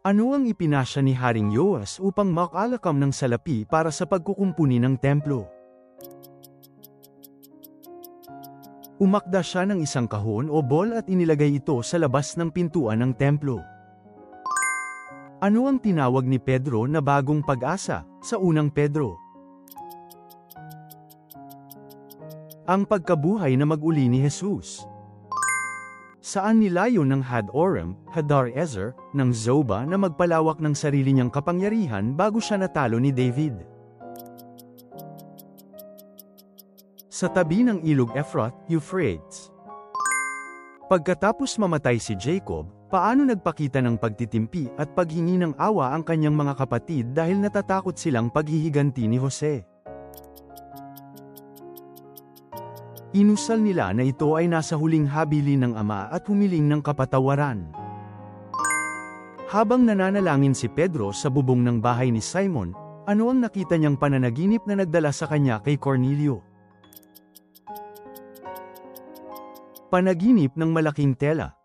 Ano ang ipinasya ni Haring Yoas upang makalakam ng salapi para sa pagkukumpuni ng templo? Umakda siya ng isang kahon o bol at inilagay ito sa labas ng pintuan ng templo. Ano ang tinawag ni Pedro na bagong pag-asa, sa unang Pedro? Ang pagkabuhay na mag-uli ni Jesus. Saan nilayo ng Hadar-Ezer, ng Zoba na magpalawak ng sarili niyang kapangyarihan bago siya natalo ni David? Sa tabi ng ilog Euphrates. Pagkatapos mamatay si Jacob, paano nagpakita ng pagtitimpi at paghingi ng awa ang kanyang mga kapatid dahil natatakot silang paghihiganti ni Jose? Inusal nila na ito ay nasa huling habili ng ama at humiling ng kapatawaran. Habang nananalangin si Pedro sa bubong ng bahay ni Simon, ano ang nakita niyang pananaginip na nagdala sa kanya kay Cornelio? Panaginip ng malaking tela.